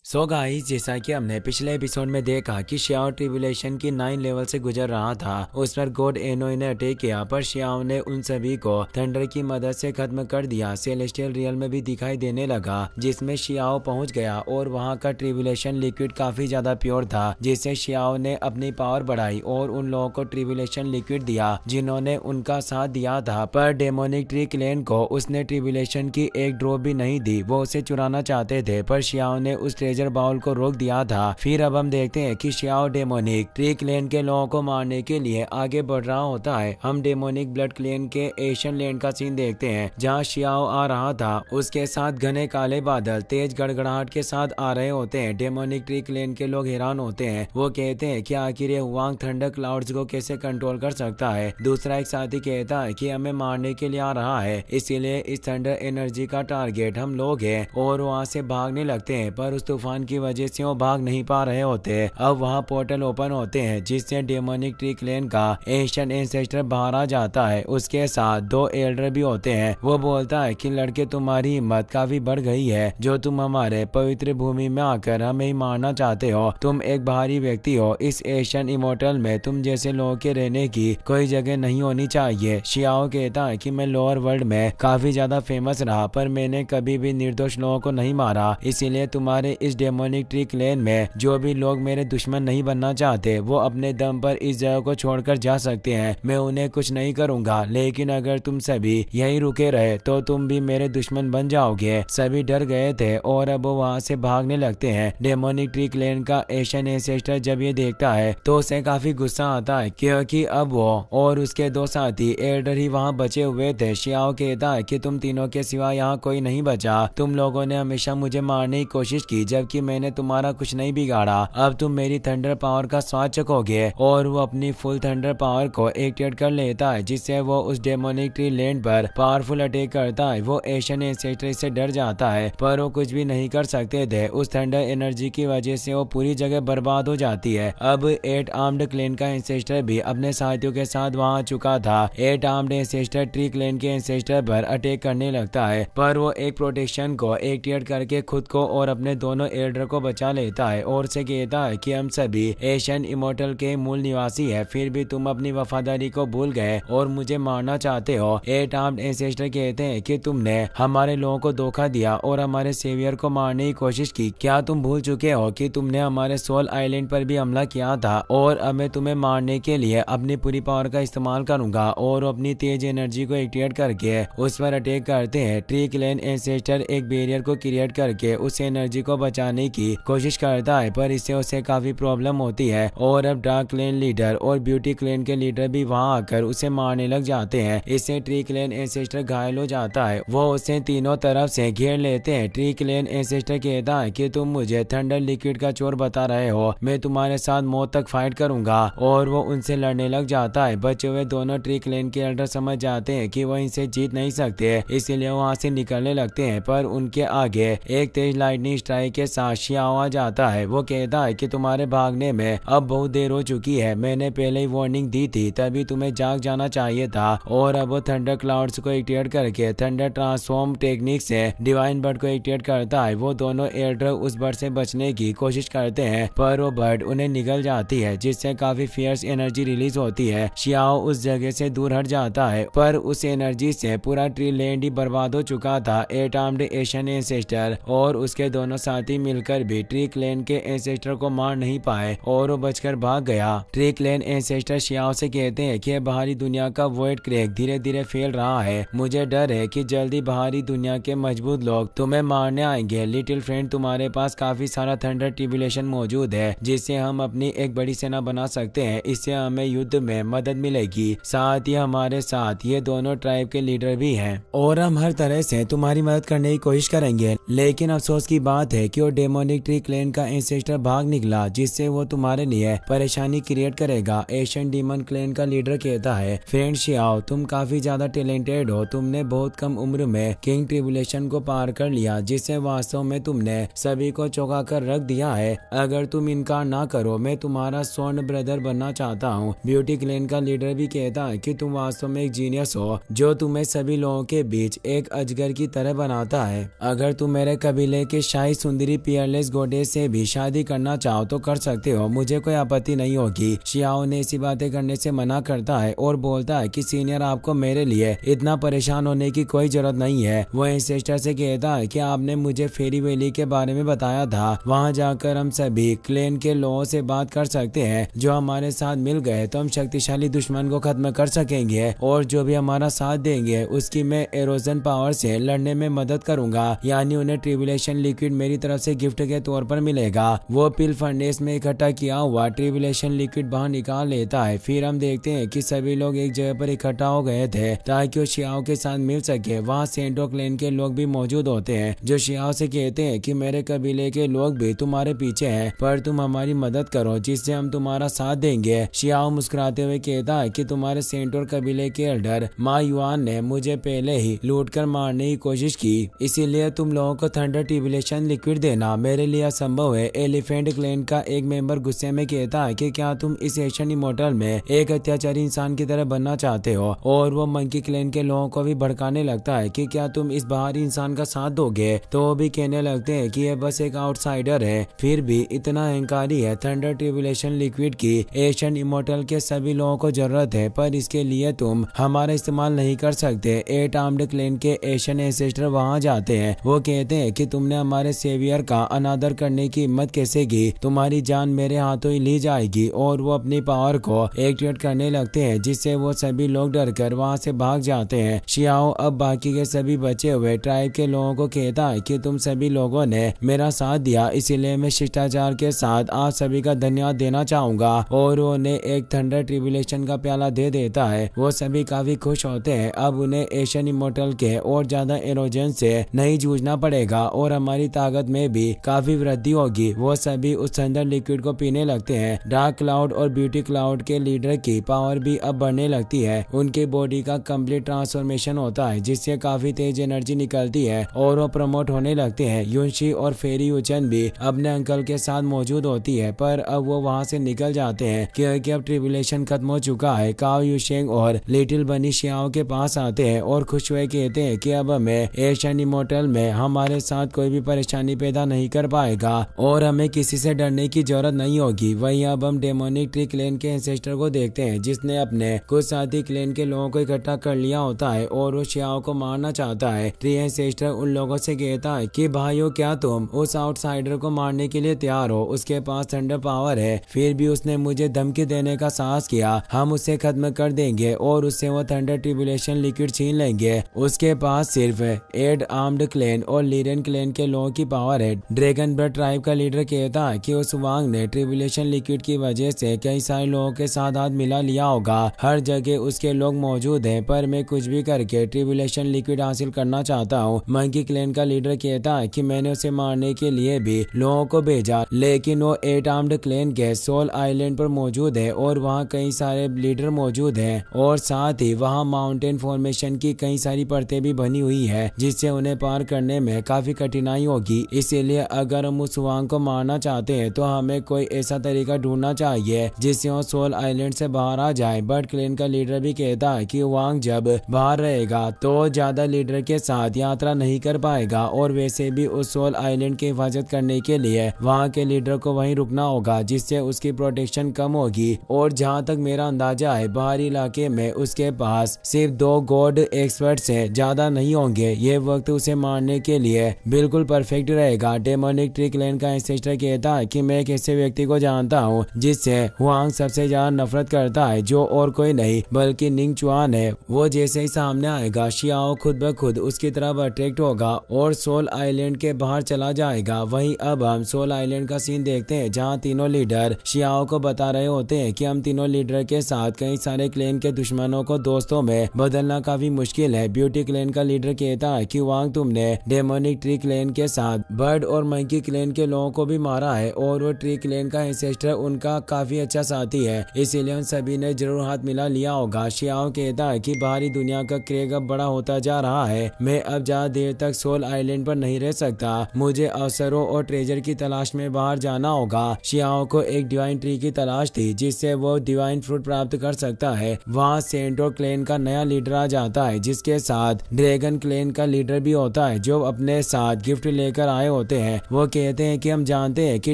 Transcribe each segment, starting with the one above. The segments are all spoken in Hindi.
सो गाइस, जैसा कि हमने पिछले एपिसोड में देखा कि शियाओ ट्रिब्यूलेशन की 9 लेवल से गुजर रहा था। उस पर गॉड एनोई ने अटैक किया, पर शियाओ ने उन सभी को थंडर की मदद से खत्म कर दिया। सेलेस्टियल रियल में भी दिखाई देने लगा, जिसमें शियाओ पहुंच गया और वहां का ट्रिब्यूलेशन लिक्विड काफी ज्यादा प्योर था, जिससे शियाओ ने अपनी पावर बढ़ाई और उन लोगों को ट्रिब्यूलेशन लिक्विड दिया जिन्होंने उनका साथ दिया था। पर डेमोनिक ट्री क्लेन को उसने ट्रिब्यूलेशन की एक ड्रॉप भी नहीं दी। वो उसे चुराना चाहते थे, पर शियाओ ने उस ट्रेजर बाउल को रोक दिया था। फिर अब हम देखते हैं कि शियाओ डेमोनिक ट्री क्लेन के लोगों को मारने के लिए आगे बढ़ रहा होता है। हम डेमोनिक ब्लड क्लेन के एशियन लैंड का सीन देखते हैं, जहां शियाओ आ रहा था। उसके साथ घने काले बादल तेज गड़गड़ाहट के साथ आ रहे होते हैं। डेमोनिक ट्री क्लेन के लोग हैरान होते हैं। वो कहते हैं कि आखिर ये हुआंग थंडर क्लाउड्स को कैसे कंट्रोल कर सकता है। दूसरा एक साथी कहता है कि हमें मारने के लिए आ रहा है, इसीलिए इस थंडर एनर्जी का टारगेट हम लोग हैं। और वहाँ से भागने लगते हैं, पर उस तूफान की वजह से वो भाग नहीं पा रहे होते। अब वहाँ पोर्टल ओपन होते हैं, जिससे डेमोनिक ट्री क्लेन का एंशिएंट एंसेस्टर बाहर आ जाता है। उसके साथ 2 एल्डर भी होते हैं। वो बोलता है कि लड़के, तुम्हारी हिम्मत काफी बढ़ गई है, जो तुम हमारे पवित्र भूमि में आकर हमें ही मारना चाहते हो। तुम एक बाहरी व्यक्ति हो। इस एशियन इमोर्टल में तुम जैसे लोगों के रहने की कोई जगह नहीं होनी चाहिए। शियाओ कहता है कि मैं लोअर वर्ल्ड में काफी ज्यादा फेमस रहा, पर मैंने कभी भी निर्दोष लोगों को नहीं मारा, इसीलिए तुम्हारे इस डेमोनिक ट्री क्लेन में जो भी लोग मेरे दुश्मन नहीं बनना चाहते, वो अपने दम पर इस जगह को छोड़कर जा सकते हैं। मैं उन्हें कुछ नहीं करूंगा, लेकिन अगर तुम सभी यहीं रुके रहे तो तुम भी मेरे दुश्मन बन जाओगे। सभी डर गए थे और अब वो वहाँ से भागने लगते हैं। डेमोनिक ट्री क्लेन का एशियन एंसेस्टर जब ये देखता है तो उसे काफी गुस्सा आता है, क्योंकि अब वो और उसके 2 साथी एल्डर ही वहाँ बचे हुए थे। शियाओ कहता है कि तुम तीनों के सिवा यहाँ कोई नहीं बचा। तुम लोगों ने हमेशा मुझे मारने की कोशिश की, जबकि मैंने तुम्हारा कुछ नहीं बिगाड़ा। अब तुम मेरी थंडर पावर का स्वाद चखोगे। और वो अपनी फुल थंडर पावर को एक्टिवेट कर लेता है, जिससे वो उस डेमोनिक ट्री लैंड पर पावरफुल अटैक करता है। वो एशियन एंसेस्टर से डर जाता है, पर वो कुछ भी नहीं कर सकते थे। उस थंडर एनर्जी की वजह से वो पूरी जगह बर्बाद हो जाती है। अब 8 आर्म्ड क्लेन का एंसेस्टर भी अपने साथियों के साथ वहां आ चुका था। 8 आर्म्ड एंसेस्टर ट्री क्लेन के एंसेस्टर पर अटैक करने लगता है, पर वो एक प्रोटेक्शन को एक्टिवेट करके खुद को और अपने दोनों एल्डर को बचा लेता है और से कहता है कि हम सभी एशियन इमोर्टल के मूल निवासी है, फिर भी तुम अपनी वफादारी को भूल गए और मुझे मारना चाहते हो। 8 आर्म्ड एंसेस्टर कहते हैं कि तुमने हमारे लोगों को धोखा दिया और हमारे सेवियर को मारने की कोशिश की। क्या तुम भूल चुके हो कि तुमने हमारे सोल आइलैंड पर भी हमला किया था? और अब मैं तुम्हें मारने के लिए अपनी पूरी पावर का इस्तेमाल करूंगा। और अपनी तेज एनर्जी को एक्टिवेट करके उस पर अटैक करते हैं। ट्री क्लेन एंसेस्टर एक बैरियर को क्रिएट करके उस एनर्जी को बचाने की कोशिश करता है, पर इससे उसे काफी प्रॉब्लम होती है। और अब डार्क क्लेन लीडर और ब्यूटी क्लेन के लीडर भी वहां आकर उसे मारने लग जाते हैं। इससे ट्री क्लेन एंसेस्टर घायल हो जाता है। वो उसे तीनों तरफ से घेर लेते हैं। ट्री क्लेन एंसेस्टर कहता है कि तुम मुझे थंडर लिक्विड का चोर बता रहे हो, मैं तुम्हारे साथ मौत तक फाइट करूंगा। और वो उनसे लड़ने लग जाता है। बचे हुए दोनों ट्री क्लेन के एल्डर समझ जाते हैं कि वो इनसे जीत नहीं सकते, इसीलिए वहां से निकलने लगते हैं। पर उनके आगे एक तेज लाइटनिंग स्ट्राइक के साथ शियाओ आ जाता है। वो कहता है कि तुम्हारे भागने में अब बहुत देर हो चुकी है, मैंने पहले ही वार्निंग दी थी, तभी तुम्हें जाग जाना चाहिए था। और अब वो थंडर क्लाउड्स को एक्टिवेट करके थंडर ट्रांसफॉर्म टेक्निक से डिवाइन बर्ड को एक्टिवेट करता है। वो दोनों एल्डर उस बर्ड से बचने की कोशिश करते हैं, पर वो बर्ड उन्हें निगल जाती है, जिससे काफी फियर्स एनर्जी रिलीज होती है। शियाओ उस जगह से दूर हट जाता है, पर उस एनर्जी से पूरा ट्री लैंड ही बर्बाद हो चुका था। 8 आर्म्ड एशियन एंसेस्टर और उसके दोनों साथी मिलकर भी ट्री क्लेन के एंसेस्टर को मार नहीं पाए और वो बचकर भाग गया। ट्री क्लेन एंसेस्टर शियाओ से कहते हैं कि बाहरी दुनिया का वॉइड क्रैक धीरे धीरे फैल रहा है। मुझे डर है कि जल्दी बाहरी दुनिया के मजबूत लोग तुम्हें मारने आएंगे। लिटिल फ्रेंड, तुम्हारे पास काफी सारा थंडर ट्रिब्यूलेशन मौजूद है, जिससे हम अपनी एक बड़ी सेना बना सकते हैं। इससे हमें युद्ध में मदद मिलेगी। साथ ही हमारे साथ ये दोनों ट्राइब के लीडर भी हैं और हम हर तरह से तुम्हारी मदद करने की कोशिश करेंगे। लेकिन अफसोस की बात है कि वो डेमोनिक ट्री क्लेन का एंसेस्टर भाग निकला, जिससे वो तुम्हारे लिए परेशानी क्रिएट करेगा। एशियन डीमन क्लेन का लीडर कहता है, फ्रेंड शियाओ, तुम काफी ज्यादा टैलेंटेड हो। तुमने बहुत कम उम्र में किंग ट्रिब्यूलेशन को पार कर लिया, जिससे वास्तव में तुमने सभी को चौंका कर रख दिया है। अगर तुम इनकार ना करो, मैं तुम्हारा स्वर्ण ब्रदर बनना चाहता हूँ। ब्यूटी क्लेन का लीडर भी कहता है कि तुम वास्तव में एक जीनियस हो, जो तुम्हें सभी लोगों के बीच एक अजगर की तरह बनाता है। अगर तुम मेरे कबीले के शाही सुंदरी अपनी पियरलेस गोडेस से भी शादी करना चाहो तो कर सकते हो, मुझे कोई आपत्ति नहीं होगी। शियाओ ने ऐसी बातें करने से मना करता है और बोलता है कि सीनियर, आपको मेरे लिए इतना परेशान होने की कोई जरूरत नहीं है। वो एंसेस्टर से कहता है कि आपने मुझे फेरी वैली के बारे में बताया था, वहाँ जाकर हम सभी क्लेन के लोगों से बात कर सकते हैं जो हमारे साथ मिल गए तो हम शक्तिशाली दुश्मन को खत्म कर सकेंगे, और जो भी हमारा साथ देंगे उसकी मैं एरोजन पावर से लड़ने में मदद करूंगा, यानी उन्हें ट्रिबुलेशन लिक्विड मेरी तरफ से गिफ्ट के तौर पर मिलेगा। वो पिल फर्नेस में इकट्ठा किया हुआ ट्रिबुलेशन लिक्विड बाहर निकाल लेता है। फिर हम देखते हैं कि सभी लोग एक जगह पर इकट्ठा हो गए थे ताकि वो शियाओ के साथ मिल सके। वहाँ सेंटो क्लेन के लोग भी मौजूद होते हैं जो शियाओ से कहते हैं कि मेरे कबीले के लोग भी तुम्हारे पीछे हैं, पर तुम हमारी मदद करो जिससे हम तुम्हारा साथ देंगे। शियाओ मुस्कुराते हुए कहता है कि तुम्हारे सेंटोर कबीले के एल्डर मा युआन ने मुझे पहले ही लूट कर मारने की कोशिश की, इसीलिए तुम लोगों को थंडर ट्रिबुलेशन लिक्विड देना मेरे लिए असंभव है। एलिफेंट क्लेन का एक मेंबर गुस्से में कहता है कि क्या तुम इस एशियन इमोर्टल में एक अत्याचारी इंसान की तरह बनना चाहते हो, और वो मंकी क्लेन के लोगों को भी भड़काने लगता है कि क्या तुम इस बाहरी इंसान का साथ दोगे, तो वो भी कहने लगते हैं कि ये बस एक आउटसाइडर है, फिर भी इतना अहंकारी है। थंडर ट्रिबुलेशन लिक्विड की एशियन इमोर्टल के सभी लोगों को जरूरत है, पर इसके लिए तुम हमारा इस्तेमाल नहीं कर सकते। 8 आर्म्ड क्लेन के एशियन एंसेस्टर वहां जाते हैं। वो कहते हैं कि तुमने हमारे सेवियर का अनादर करने की हिम्मत कैसे की, तुम्हारी जान मेरे हाथों ही ली जाएगी, और वो अपनी पावर को एक्टिवेट करने लगते हैं जिससे वो सभी लोग डरकर वहां से भाग जाते हैं। शियाओ अब बाकी के सभी बचे हुए ट्राइब के लोगों को कहता है कि तुम सभी लोगों ने मेरा साथ दिया, इसीलिए मैं शिष्टाचार के साथ आप सभी का धन्यवाद देना चाहूंगा, और उन्हें एक थंडर ट्रिबुलेशन का प्याला दे देता है। वो सभी काफी खुश होते हैं, अब उन्हें एशियन इमोर्टल के और ज्यादा एरोजन से नहीं जूझना पड़ेगा और हमारी ताकत में भी काफी वृद्धि होगी। वो सभी उस थंडर लिक्विड को पीने लगते हैं। डार्क क्लाउड और ब्यूटी क्लाउड के लीडर की पावर भी अब बढ़ने लगती है, उनकी बॉडी का कंप्लीट ट्रांसफॉर्मेशन होता है जिससे काफी तेज एनर्जी निकलती है और वो प्रमोट होने लगते हैं। युनशी और फेरी यूचन भी अपने अंकल के साथ मौजूद होती है, पर अब वो वहाँ से निकल जाते हैं क्योंकि अब ट्रिबुलेशन खत्म हो चुका है। काओ यूशेंग और लिटिल बनी शियाओ के पास आते हैं और खुश हुए कहते हैं कि अब हमें एशियन इमोर्टल में हमारे साथ कोई भी परेशानी पैदा नहीं कर पाएगा और हमें किसी से डरने की जरूरत नहीं होगी। वहीं अब हम डेमोनिक ट्री क्लेन के एंसेस्टर को देखते हैं जिसने अपने कुछ साथी क्लेन के लोगों को इकट्ठा कर लिया होता है और वो शियाओ को मारना चाहता है। ट्री एंसेस्टर उन लोगों से कहता है कि भाइयों, क्या तुम उस आउटसाइडर को मारने के लिए तैयार हो? उसके पास थंडर पावर है, फिर भी उसने मुझे धमकी देने का साहस किया। हम उसे खत्म कर देंगे और उससे वो थंडर ट्रिबुलेशन लिक्विड छीन लेंगे। उसके पास सिर्फ 8 आर्म्ड क्लेन और लीरन क्लेन के लोगों की पावर है। ड्रैगन ब्लड ट्राइब का लीडर कहता है कि उस वांग ने ट्रिबुलेशन लिक्विड की वजह से कई सारे लोगों के साथ हाथ मिला लिया होगा। हर जगह उसके लोग मौजूद हैं, पर मैं कुछ भी करके ट्रिबुलेशन लिक्विड हासिल करना चाहता हूँ। मंकी क्लेन का लीडर कहता है कि मैंने उसे मारने के लिए भी लोगों को भेजा, लेकिन वो 8 आर्म्ड क्लेन के सोल आइलैंड पर मौजूद है और वहाँ कई सारे लीडर मौजूद हैं और साथ ही वहाँ माउंटेन फॉर्मेशन की कई सारी परतें भी बनी हुई है जिससे उन्हें पार करने में काफी कठिनाई होगी। इसीलिए अगर हम उस वांग को मारना चाहते हैं तो हमें कोई ऐसा तरीका ढूंढना चाहिए जिससे वो सोल आइलैंड से बाहर आ जाए। बट क्लेन का लीडर भी कहता है कि वांग जब बाहर रहेगा तो ज्यादा लीडर के साथ यात्रा नहीं कर पाएगा और वैसे भी उस सोल आइलैंड की हिफाजत करने के लिए वहाँ के लीडर को वहीं रुकना होगा जिससे उसकी प्रोटेक्शन कम होगी। और जहाँ तक मेरा अंदाजा है बाहरी इलाके में उसके पास सिर्फ 2 गॉड एक्सपर्ट्स हैं, ज्यादा नहीं होंगे। ये वक्त उसे मारने के लिए बिल्कुल परफेक्ट रहेगा। डेमोनिक ट्री क्लेन का एंसेस्टर कहता है कि मैं एक ऐसे व्यक्ति को जानता हूँ जिससे हुआंग सबसे ज्यादा नफरत करता है, जो और कोई नहीं बल्कि निंग चुआन है। वो जैसे ही सामने आएगा शियाओ खुद ब खुद उसकी तरफ अट्रैक्ट होगा और सोल आइलैंड के बाहर चला जाएगा। वहीं अब हम सोल आइलैंड का सीन देखते हैं जहाँ तीनों लीडर शियाओ को बता रहे होते हैं कि हम तीनों लीडर के साथ कई सारे क्लेन के दुश्मनों को दोस्तों में बदलना काफी मुश्किल है। ब्यूटी क्लेन का लीडर कहता है कि वांग तुमने डेमोनिक ट्री क्लेन के साथ बर्ड और मंकी क्लेन के लोगों को भी मारा है और वो ट्री क्लेन का एंसेस्टर उनका काफी अच्छा साथी है, इसीलिए उन सभी ने जरूर हाथ मिला लिया होगा। शियाओ कहता है कि बाहरी दुनिया का क्रेग अब बड़ा होता जा रहा है, मैं अब ज्यादा देर तक सोल आइलैंड पर नहीं रह सकता, मुझे अवसरों और ट्रेजर की तलाश में बाहर जाना होगा। शियाओ को एक डिवाइन ट्री की तलाश थी जिससे वो डिवाइन फ्रूट प्राप्त कर सकता है। वहाँ सेंटो क्लेन का नया लीडर आ जाता है जिसके साथ ड्रैगन क्लेन का लीडर भी होता है जो अपने साथ गिफ्ट लेकर आए होते होते हैं। वो कहते हैं कि हम जानते हैं कि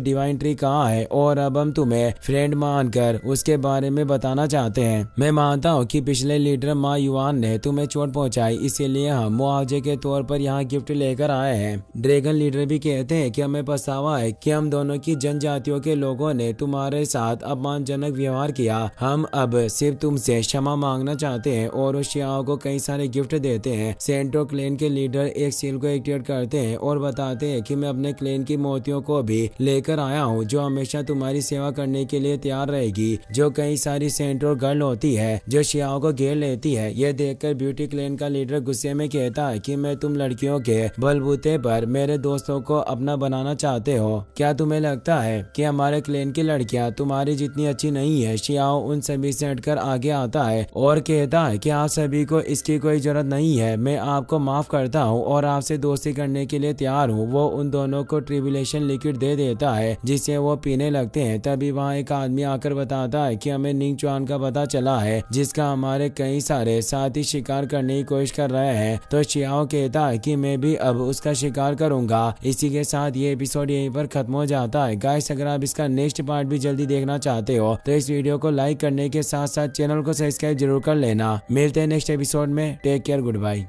डिवाइन ट्री कहाँ है और अब हम तुम्हें फ्रेंड मानकर उसके बारे में बताना चाहते हैं। मैं मानता हूँ कि पिछले लीडर माँ युआन ने तुम्हें चोट पहुंचाई, इसीलिए हम मुआवजे के तौर पर यहाँ गिफ्ट लेकर आए हैं। ड्रैगन लीडर भी कहते हैं कि हमें पछतावा है कि हम दोनों की जनजातियों के लोगों ने तुम्हारे साथ अपमानजनक व्यवहार किया। हम अब सिर्फ तुमसे क्षमा मांगना चाहते हैं और उस शियाओ को कई सारे गिफ्ट देते हैं। सेंट्रो क्लेन के लीडर एक सील को एक्टिवेट करते हैं और बताते हैं कि मैं अपने क्लेन की मोतियों को भी लेकर आया हूँ जो हमेशा तुम्हारी सेवा करने के लिए तैयार रहेगी। जो कई सारी सेंट्रो गर्ल होती है जो शियाओ को घेर लेती है। यह देखकर ब्यूटी क्लेन का लीडर गुस्से में कहता है कि मैं तुम लड़कियों के बलबूते पर मेरे दोस्तों को अपना बनाना चाहते हो। क्या तुम्हें लगता है कि हमारे क्लेन की लड़कियां तुम्हारी जितनी अच्छी नहीं है? शियाओ उन सभी से हटकर आगे आता है और कहता है कि आप सभी को इसकी कोई जरूरत नहीं है, मैं आपको माफ करता हूँ और आपसे दोस्ती करने के लिए तैयार हूँ। वो उन दोनों को ट्रिब्यूलेशन लिक्विड दे देता है जिसे वो पीने लगते हैं। तभी वहाँ एक आदमी आकर बताता है कि हमें निंग चुआन का पता चला है जिसका हमारे कई सारे साथी शिकार करने की कोशिश कर रहे हैं। तो शियाओ कहता है कि मैं भी अब उसका शिकार करूंगा। इसी के साथ ये एपिसोड यहीं पर खत्म हो जाता है। गाइस, अगर आप इसका नेक्स्ट पार्ट भी जल्दी देखना चाहते हो तो इस वीडियो को लाइक करने के साथ साथ चैनल को सब्सक्राइब जरूर कर लेना। मिलते हैं नेक्स्ट एपिसोड में। Take care, good bye.